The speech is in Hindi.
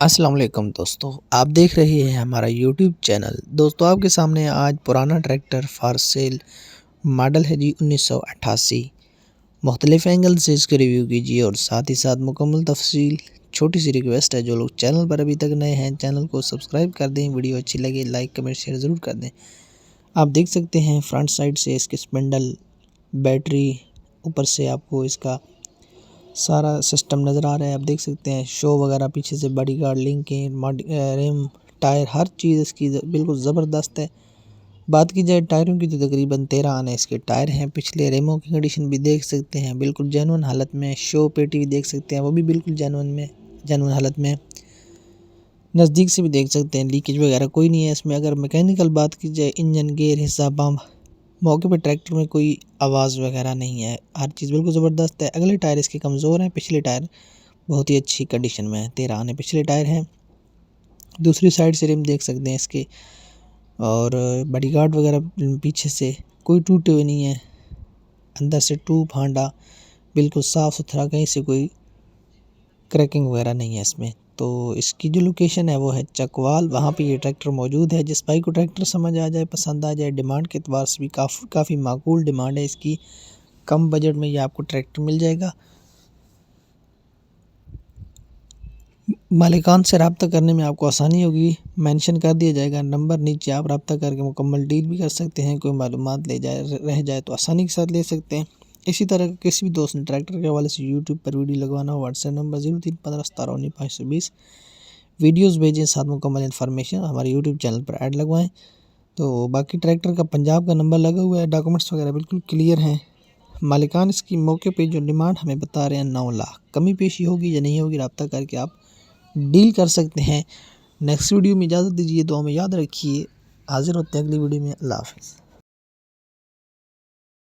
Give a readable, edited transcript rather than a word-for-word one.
अस्सलाम वालेकुम दोस्तों, आप देख रहे हैं हमारा यूट्यूब चैनल। दोस्तों आपके सामने आज पुराना ट्रैक्टर फॉर सेल मॉडल है जी 1988। मुख्तलिफ एंगल से इसके रिव्यू कीजिए और साथ ही साथ मुकम्मल तफसील। छोटी सी रिक्वेस्ट है, जो लोग चैनल पर अभी तक नए हैं चैनल को सब्सक्राइब कर दें, वीडियो अच्छी लगे लाइक कमेंट शेयर ज़रूर कर दें। आप देख सकते हैं फ्रंट साइड से इसके स्पेंडल, बैटरी, ऊपर से आपको इसका सारा सिस्टम नज़र आ रहा है। आप देख सकते हैं शो वगैरह, पीछे से बॉडी गार्ड, लिंकें, रिम, टायर, हर चीज़ इसकी बिल्कुल ज़बरदस्त है। बात की जाए टायरों की तो तकरीबन 13 आने इसके टायर हैं। पिछले रिमों की कंडीशन भी देख सकते हैं, बिल्कुल जेनुइन हालत में। शो पेटी भी देख सकते हैं, वो भी बिल्कुल जेनुइन हालत में। नज़दीक से भी देख सकते हैं, लीकेज वगैरह कोई नहीं है इसमें। अगर मैकेनिकल बात की जाए, इंजन, गेयर, हिस्सा, पंप, मौके पे ट्रैक्टर में कोई आवाज़ वगैरह नहीं है। हर चीज़ बिल्कुल ज़बरदस्त है। अगले टायर इसके कमज़ोर हैं, पिछले टायर बहुत ही अच्छी कंडीशन में है। 13 आने पिछले टायर हैं। दूसरी साइड से रिम देख सकते हैं इसके, और बॉडी गार्ड वगैरह पीछे से कोई टूटे हुए नहीं है। अंदर से टूब हांडा बिल्कुल साफ़ सुथरा, कहीं से कोई क्रैकिंग वगैरह नहीं है इसमें। तो इसकी जो लोकेशन है वो है चकवाल, वहाँ पे ये ट्रैक्टर मौजूद है। जिस भाई को ट्रैक्टर समझ आ जाए, पसंद आ जाए, डिमांड के एतबार से भी काफ़ी माकूल डिमांड है इसकी। कम बजट में ये आपको ट्रैक्टर मिल जाएगा। मालिकान से रब्ता करने में आपको आसानी होगी, मेंशन कर दिया जाएगा नंबर नीचे। आप रब्ता करके मुकम्मल डील भी कर सकते हैं। कोई मालूमात रह जाए तो आसानी के साथ ले सकते हैं। इसी तरह का किसी भी दोस्त ने ट्रैक्टर के हवाले से यूट्यूब पर वीडियो लगवाना हो, व्हाट्सएप नंबर 03151719 वीडियोस भेजें, साथ मुकम्मल इन्फॉर्मेशन हमारे यूट्यूब चैनल पर ऐड लगवाएं। तो बाकी ट्रैक्टर का पंजाब का नंबर लगा हुआ है, डॉक्यूमेंट्स वगैरह बिल्कुल क्लियर हैं। मालिकान इसकी मौके पे जो डिमांड हमें बता रहे हैं 9 लाख, कमी पेशी होगी या नहीं होगी, रब्ता करके आप डील कर सकते हैं। नेक्स्ट वीडियो में इजाज़त दीजिए, दुआ में याद रखिए। हाजिर होते हैं अगली वीडियो में। अल्लाह हाफ़िज़।